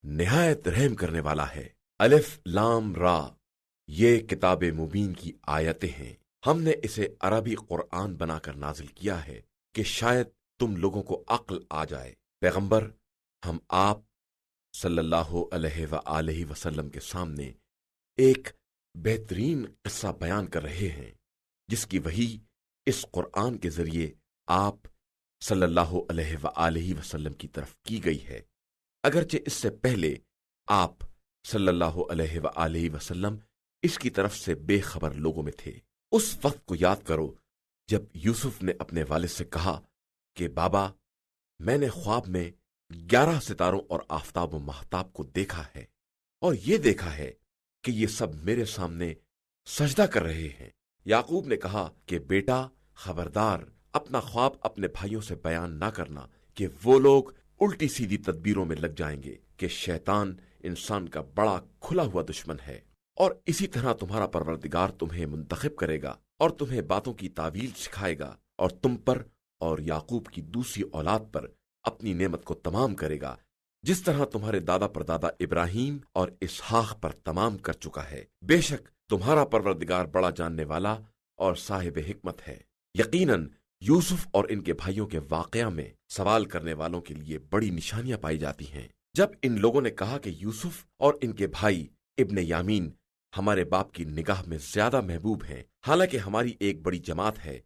نہایت رحم کرنے والا ہے۔ الف لام را، یہ کتاب مبین کی آیتیں ہیں۔ ہم نے اسے عربی قرآن بنا کر نازل کیا ہے کہ شاید تم لوگوں کو عقل آ جائے۔ پیغمبر، ہم آپ صلی اللہ علیہ وآلہ وسلم کے سامنے ایک بہترین قصہ بیان کر رہے ہیں جس کی وحی اس قرآن کے ذریعے آپ صلی اللہ علیہ وآلہ وسلم کی طرف کی گئی ہے، اگرچہ اس سے پہلے آپ صلی اللہ علیہ وآلہ وسلم اس کی طرف سے بے خبر لوگوں میں تھے۔ اس وقت کو یاد کرو جب یوسف نے اپنے والد سے کہا کہ بابا، میں نے خواب میں 11 ستاروں اور آفتاب و مہتاب کو دیکھا ہے، اور یہ دیکھا ہے کہ یہ سب میرے سامنے سجدہ کر رہے ہیں۔ یعقوب نے کہا کہ بیٹا، خبردار، اپنا خواب اپنے بھائیوں سے بیان نہ کرنا کہ وہ لوگ الٹی سیدھی تدبیروں میں لگ جائیں گے، کہ شیطان انسان کا بڑا کھلا ہوا دشمن ہے، اور اسی طرح تمہارا پروردگار تمہیں منتخب کرے گا اور تمہیں باتوں کی تعویل سکھائے گا، اور تم پر اور یعقوب کی دوسری اولاد پر اپنی نعمت کو تمام کرے گا، جس طرح تمہارے دادا پردادا ابراہیم اور اسحاق پر تمام کر چکا ہے۔ بے شک تمہارا پروردگار بڑا جاننے والا اور صاحب حکمت ہے۔ یقیناً یوسف اور ان کے بھائیوں کے واقعہ میں سوال کرنے والوں کے لیے بڑی نشانیاں پائی جاتی ہیں۔ جب ان لوگوں نے کہا کہ یوسف اور ان کے بھائی ابن یامین ہمارے باپ کی نگاہ میں زیادہ محبوب ہیں، حالانکہ ہماری ایک بڑی جماعت ہے،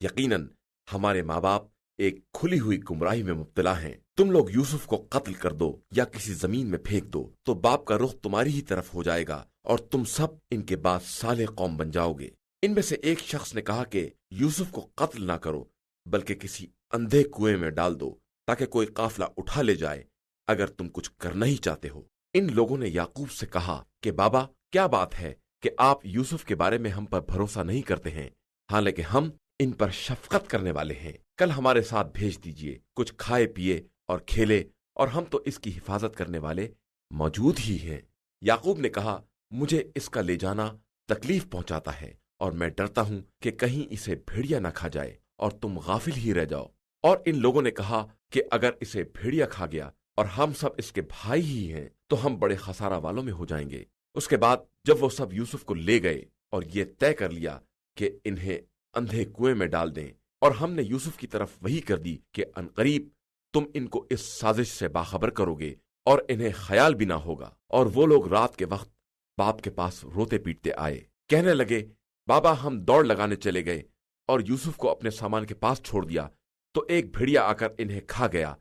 یقیناً ہمارے ماں باپ ایک کھلی ہوئی گمراہی میں مبتلا ہیں، تم لوگ یوسف کو قتل کر دو یا کسی زمین میں پھینک دو تو باپ کا رخ تمہاری ہی طرف ہو جائے گا، اور تم سب ان کے بعد صالح قوم بن جاؤ گے۔ ان میں سے ایک شخص نے کہا کہ یوسف کو قتل نہ کرو بلکہ کسی اندھے کنویں میں ڈال دو تاکہ کوئی قافلہ اٹھا لے جائے، اگر تم کچھ کرنا ہی چاہتے ہو۔ ان لوگوں نے یعقوب سے کہا کہ بابا، کیا بات ہے کہ آپ یوسف کے بارے میں ہم پر بھروسہ نہیں کرتے ہیں، حالانکہ ہم ان پر شفقت کرنے والے ہیں۔ کل ہمارے ساتھ بھیج دیجئے، کچھ کھائے پیے اور کھیلے، اور ہم تو اس کی حفاظت کرنے والے موجود ہی ہیں۔ یعقوب نے کہا، مجھے اس کا لے جانا تکلیف پہنچاتا ہے، اور میں ڈرتا ہوں کہ کہیں اسے بھیڑیا نہ کھا جائے اور تم غافل ہی رہ جاؤ۔ اور ان لوگوں نے کہا کہ اگر اسے بھیڑیا کھا گیا اور ہم سب اس کے بھائی ہی ہیں تو ہم بڑے خسارہ والوں میں ہو جائیں گے۔ اس کے بعد جب وہ سب یوسف کو لے گئے اور یہ طے کر لیا کہ انہیں اندھے کنویں میں ڈال دیں، اور ہم نے یوسف کی طرف وحی کر دی کہ عنقریب تم ان کو اس سازش سے باخبر کرو گے اور انہیں خیال بھی نہ ہوگا۔ اور وہ لوگ رات کے وقت باپ کے پاس روتے پیٹتے آئے، کہنے لگے، بابا، ہم دوڑ لگانے چلے گئے اور یوسف کو اپنے سامان کے پاس چھوڑ دیا تو ایک بھیڑیا آ کر انہیں کھا گیا،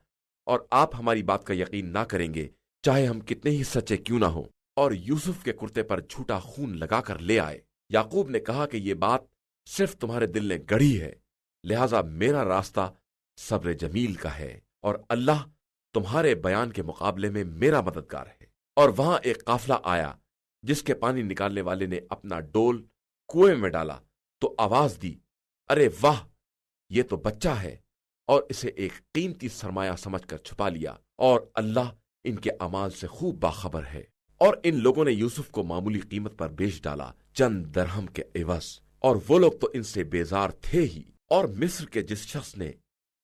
اور آپ ہماری بات کا یقین نہ کریں گے چاہے ہم کتنے ہی سچے کیوں نہ ہوں، اور یوسف کے کرتے پر جھوٹا خون لگا کر لے آئے۔ یعقوب نے کہا کہ یہ بات صرف تمہارے دل نے گڑھی ہے، لہذا میرا راستہ صبر جمیل کا ہے، اور اللہ تمہارے بیان کے مقابلے میں میرا مددگار ہے۔ اور وہاں ایک قافلہ آیا جس کے پانی نکالنے والے نے اپنا ڈول کنویں میں ڈالا تو آواز دی، ارے واہ، یہ تو بچہ ہے، اور اسے ایک قیمتی سرمایہ سمجھ کر چھپا لیا، اور اللہ ان کے اعمال سے خوب باخبر ہے۔ اور ان لوگوں نے یوسف کو معمولی قیمت پر بیچ ڈالا، چند درہم کے عوض، اور وہ لوگ تو ان سے بیزار تھے ہی۔ اور مصر کے جس شخص نے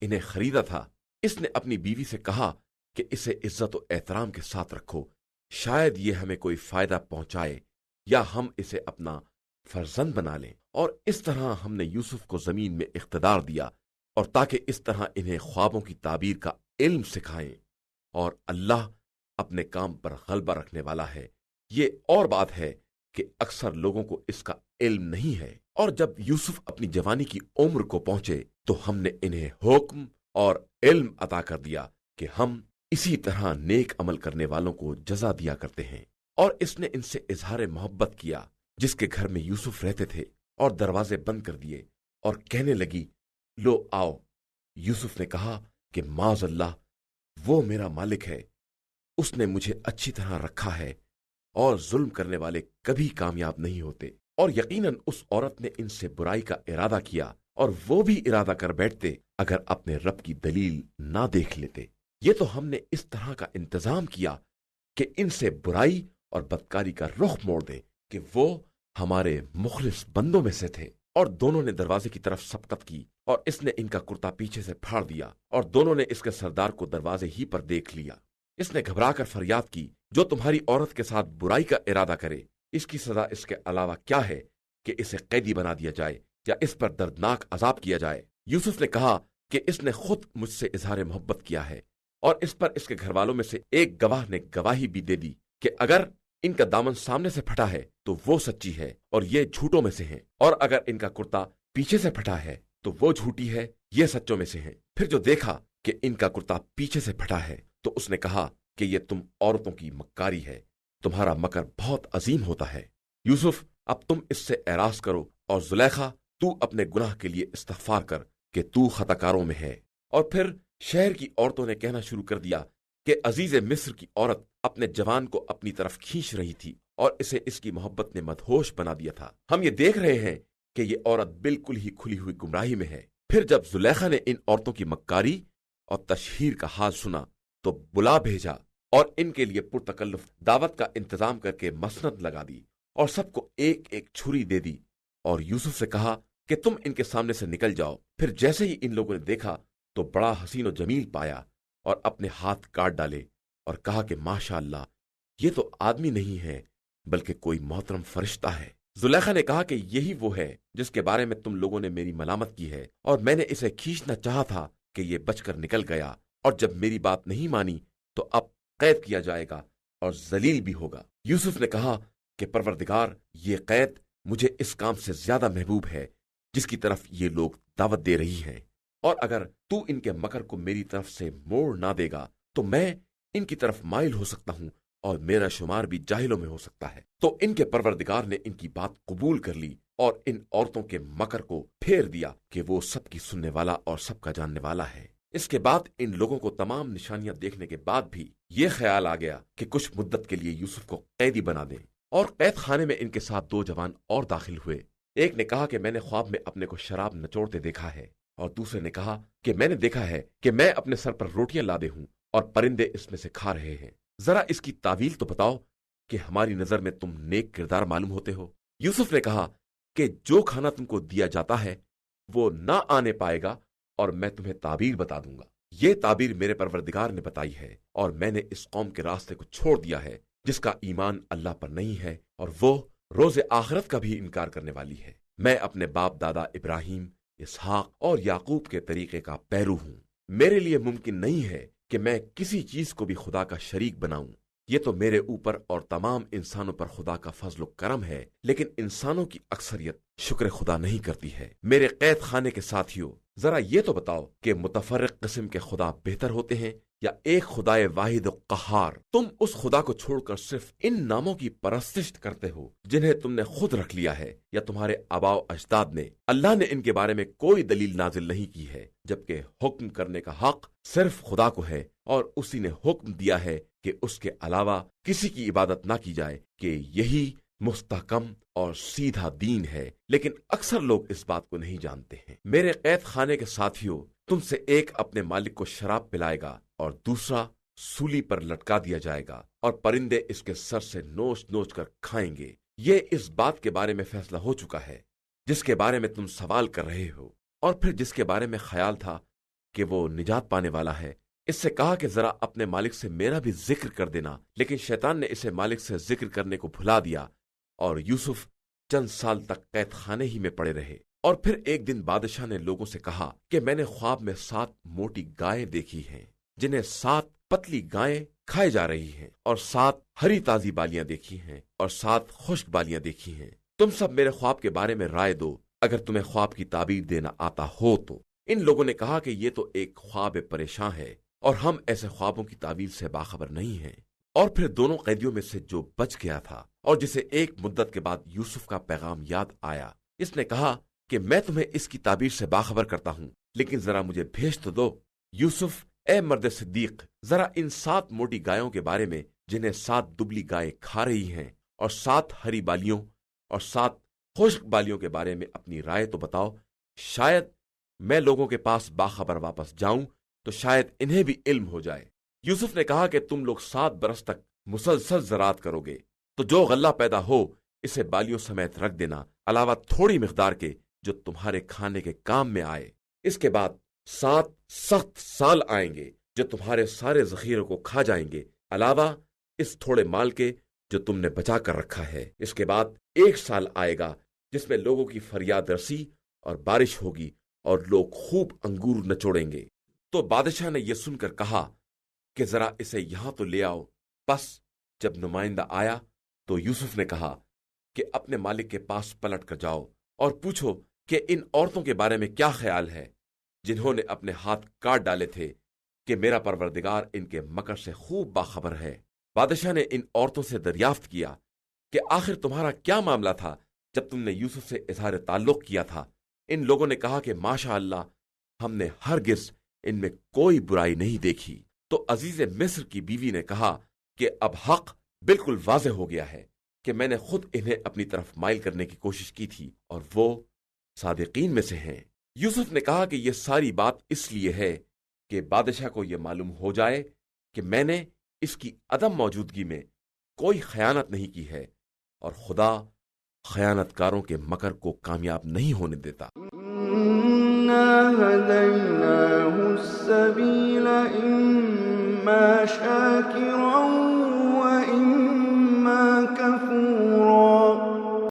انہیں خریدا تھا، اس نے اپنی بیوی سے کہا کہ اسے عزت و احترام کے ساتھ رکھو، شاید یہ ہمیں کوئی فائدہ پہنچائے یا ہم اسے اپنا فرزند بنا لیں۔ اور اس طرح ہم نے یوسف کو زمین میں اقتدار دیا، اور تاکہ اس طرح انہیں خوابوں کی تعبیر کا علم سکھائیں، اور اللہ اپنے کام پر غلبہ رکھنے والا ہے۔ یہ اور بات ہے کہ اکثر لوگوں کو اس کا علم نہیں ہے۔ اور جب یوسف اپنی جوانی کی عمر کو پہنچے تو ہم نے انہیں حکم اور علم عطا کر دیا کہ ہم اسی طرح نیک عمل کرنے والوں کو جزا دیا کرتے ہیں۔ اور اس نے ان سے اظہار محبت کیا جس کے گھر میں یوسف رہتے تھے، اور دروازے بند کر دیے، اور کہنے لگی، لو آؤ۔ یوسف نے کہا کہ معاذ اللہ، وہ میرا مالک ہے، اس نے مجھے اچھی طرح رکھا ہے، اور ظلم کرنے والے کبھی کامیاب نہیں ہوتے۔ اور یقیناً اس عورت نے ان سے برائی کا ارادہ کیا، اور وہ بھی ارادہ کر بیٹھتے اگر اپنے رب کی دلیل نہ دیکھ لیتے۔ یہ تو ہم نے اس طرح کا انتظام کیا کہ ان سے برائی اور بدکاری کا رخ موڑ دیں کہ وہ ہمارے مخلص بندوں میں سے تھے۔ اور دونوں نے دروازے کی طرف سبقت کی، اور اس نے ان کا کرتا پیچھے سے پھاڑ دیا، اور دونوں نے اس کے سردار کو دروازے ہی پر دیکھ لیا۔ اس نے گھبرا کر فریاد کی، جو تمہاری عورت کے ساتھ برائی کا ارادہ کرے، اس کی سزا اس کے علاوہ کیا ہے کہ اسے قیدی بنا دیا جائے یا اس پر دردناک عذاب کیا جائے۔ یوسف نے کہا کہ اس نے خود مجھ سے اظہار محبت کیا ہے، اور اس پر اس کے گھر والوں میں سے ایک گواہ نے گواہی بھی دے دی کہ اگر ان کا دامن سامنے سے پھٹا ہے تو وہ سچی ہے اور یہ جھوٹوں میں سے ہیں، اور اگر ان کا کرتا پیچھے سے پھٹا ہے تو وہ جھوٹی ہے، یہ سچوں میں سے ہیں۔ پھر جو دیکھا کہ ان کا کرتا پیچھے سے پھٹا ہے تو اس نے کہا کہ یہ تم عورتوں کی مکاری ہے، تمہارا مکر بہت عظیم ہوتا ہے۔ یوسف، اب تم اس سے اعراض کرو، اور زلیخا، تو اپنے گناہ کے لیے استغفار کر کہ تو خطاکاروں میں ہے۔ اور پھر شہر کی عورتوں نے کہنا شروع کر دیا کہ عزیز مصر کی عورت اپنے جوان کو اپنی طرف کھینچ رہی تھی، اور اسے اس کی محبت نے مدہوش بنا دیا تھا۔ ہم یہ دیکھ رہے ہیں کہ یہ عورت بالکل ہی کھلی ہوئی گمراہی میں ہے۔ پھر جب زلیخا نے ان عورتوں کی مکاری اور تشہیر کا حال سنا تو بلا بھیجا، اور ان کے لیے پرتکلف دعوت کا انتظام کر کے مسند لگا دی، اور سب کو ایک ایک چھری دے دی، اور یوسف سے کہا کہ تم ان کے سامنے سے نکل جاؤ۔ پھر جیسے ہی ان لوگوں نے دیکھا تو بڑا حسین و جمیل پایا، اور اپنے ہاتھ کاٹ ڈالے، اور کہا کہ ماشاء اللہ، یہ تو آدمی نہیں ہے بلکہ کوئی محترم فرشتہ ہے۔ زلیخا نے کہا کہ یہی وہ ہے جس کے بارے میں تم لوگوں نے میری ملامت کی ہے، اور میں نے اسے کھینچنا چاہا تھا کہ یہ بچ کر نکل گیا، اور جب میری بات نہیں مانی تو اب قید کیا جائے گا اور ذلیل بھی ہوگا۔ یوسف نے کہا کہ پروردگار، یہ قید مجھے اس کام سے زیادہ محبوب ہے جس کی طرف یہ لوگ دعوت دے رہی ہیں، اور اگر تو ان کے مکر کو میری طرف سے موڑ نہ دے گا تو میں ان کی طرف مائل ہو سکتا ہوں، اور میرا شمار بھی جاہلوں میں ہو سکتا ہے۔ تو ان کے پروردگار نے ان کی بات قبول کر لی، اور ان عورتوں کے مکر کو پھیر دیا کہ وہ سب کی سننے والا اور سب کا جاننے والا ہے۔ اس کے بعد ان لوگوں کو تمام نشانیاں دیکھنے کے بعد بھی یہ خیال آ گیا کہ کچھ مدت کے لیے یوسف کو قیدی بنا دیں، اور قید خانے میں ان کے ساتھ دو جوان اور داخل ہوئے۔ ایک نے کہا کہ میں نے خواب میں اپنے کو شراب نچوڑتے دیکھا ہے، اور دوسرے نے کہا کہ میں نے دیکھا ہے کہ میں اپنے سر پر روٹیاں لادے ہوں اور پرندے اس میں سے کھا رہے ہیں۔ ذرا اس کی تعویل تو بتاؤ کہ ہماری نظر میں تم نیک کردار معلوم ہوتے ہو۔ یوسف نے کہا کہ جو کھانا تم کو دیا جاتا ہے وہ نہ آنے پائے گا، اور میں تمہیں تعبیر بتا دوں گا۔ یہ تعبیر میرے پروردگار نے بتائی ہے، اور میں نے اس قوم کے راستے کو چھوڑ دیا ہے جس کا ایمان اللہ پر نہیں ہے، اور وہ روز آخرت کا بھی انکار کرنے والی ہے۔ میں اپنے باپ دادا ابراہیم، اسحاق اور یعقوب کے طریقے کا پیرو ہوں۔ میرے لیے ممکن نہیں ہے کہ میں کسی چیز کو بھی خدا کا شریک بناؤں۔ یہ تو میرے اوپر اور تمام انسانوں پر خدا کا فضل و کرم ہے، لیکن انسانوں کی اکثریت شکر خدا نہیں کرتی ہے۔ میرے قید خانے کے ساتھیوں، ذرا یہ تو بتاؤ کہ متفرق قسم کے خدا بہتر ہوتے ہیں یا ایک خدائے واحد و قہار؟ تم اس خدا کو چھوڑ کر صرف ان ناموں کی پرستش کرتے ہو جنہیں تم نے خود رکھ لیا ہے یا تمہارے آباء و اجداد نے۔ اللہ نے ان کے بارے میں کوئی دلیل نازل نہیں کی ہے، جبکہ حکم کرنے کا حق صرف خدا کو ہے، اور اسی نے حکم دیا ہے کہ اس کے علاوہ کسی کی عبادت نہ کی جائے، کہ یہی مستحکم اور سیدھا دین ہے، لیکن اکثر لوگ اس بات کو نہیں جانتے ہیں۔ میرے قید خانے کے ساتھیوں، تم سے ایک اپنے مالک کو شراب پلائے گا اور دوسرا سولی پر لٹکا دیا جائے گا، اور پرندے اس کے سر سے نوچ نوچ کر کھائیں گے۔ یہ اس بات کے بارے میں فیصلہ ہو چکا ہے جس کے بارے میں تم سوال کر رہے ہو، اور پھر جس کے بارے میں خیال تھا کہ وہ نجات پانے والا ہے، اس سے کہا کہ ذرا اپنے مالک سے میرا بھی ذکر کر دینا، لیکن شیطان نے اسے مالک سے ذکر کرنے کو بھلا دیا اور یوسف چند سال تک قید خانے ہی میں پڑے رہے۔ اور پھر ایک دن بادشاہ نے لوگوں سے کہا کہ میں نے خواب میں 7 موٹی گائیں دیکھی ہیں جنہیں 7 پتلی گائیں کھائے جا رہی ہیں، اور 7 ہری تازی بالیاں دیکھی ہیں اور 7 خشک بالیاں دیکھی ہیں۔ تم سب میرے خواب کے بارے میں رائے دو، اگر تمہیں خواب کی تعبیر دینا آتا ہو تو۔ ان لوگوں نے کہا کہ یہ تو ایک خواب پریشاں ہے اور ہم ایسے خوابوں کی تعبیر سے باخبر نہیں ہیں۔ اور پھر دونوں قیدیوں میں سے جو بچ گیا تھا اور جسے ایک مدت کے بعد یوسف کا پیغام یاد آیا، اس نے کہا کہ میں تمہیں اس کی تعبیر سے باخبر کرتا ہوں، لیکن ذرا مجھے بھیج تو دو۔ یوسف، اے مرد صدیق، ذرا ان 7 موٹی گایوں کے بارے میں جنہیں 7 دبلی گائیں کھا رہی ہیں، اور 7 ہری بالیوں اور 7 خشک بالیوں کے بارے میں اپنی رائے تو بتاؤ۔ شاید میں لوگوں کے پاس باخبر واپس جاؤں تو شاید انہیں بھی علم ہو جائے۔ یوسف نے کہا کہ تم لوگ 7 برس تک مسلسل زراعت کرو گے، تو جو غلہ پیدا ہو اسے بالیوں سمیت رکھ دینا، علاوہ تھوڑی مقدار کے جو تمہارے کھانے کے کام میں آئے۔ اس کے بعد 7 سخت سال آئیں گے جو تمہارے سارے ذخیروں کو کھا جائیں گے، علاوہ اس تھوڑے مال کے جو تم نے بچا کر رکھا ہے۔ اس کے بعد 1 سال آئے گا جس میں لوگوں کی فریاد رسی اور بارش ہوگی اور لوگ خوب انگور نچوڑیں گے۔ تو بادشاہ نے یہ سن کر کہا کہ ذرا اسے یہاں تو لے آؤ۔ بس جب نمائندہ آیا تو یوسف نے کہا کہ اپنے مالک کے پاس پلٹ کر جاؤ اور پوچھو کہ ان عورتوں کے بارے میں کیا خیال ہے جنہوں نے اپنے ہاتھ کاٹ ڈالے تھے، کہ میرا پروردگار ان کے مکر سے خوب باخبر ہے۔ بادشاہ نے ان عورتوں سے دریافت کیا کہ آخر تمہارا کیا معاملہ تھا جب تم نے یوسف سے اظہار تعلق کیا تھا؟ ان لوگوں نے کہا کہ ماشاء اللہ، ہم نے ہرگز ان میں کوئی برائی نہیں دیکھی۔ تو عزیز مصر کی بیوی نے کہا کہ اب حق بالکل واضح ہو گیا ہے کہ میں نے خود انہیں اپنی طرف مائل کرنے کی کوشش کی تھی اور وہ صادقین میں سے ہیں۔ یوسف نے کہا کہ یہ ساری بات اس لیے ہے کہ بادشاہ کو یہ معلوم ہو جائے کہ میں نے اس کی عدم موجودگی میں کوئی خیانت نہیں کی ہے، اور خدا خیانت کاروں کے مکر کو کامیاب نہیں ہونے دیتا۔ إِنَّا هَدَيْنَاهُ السَّبِيلَ إِمَّا شَاكِرًا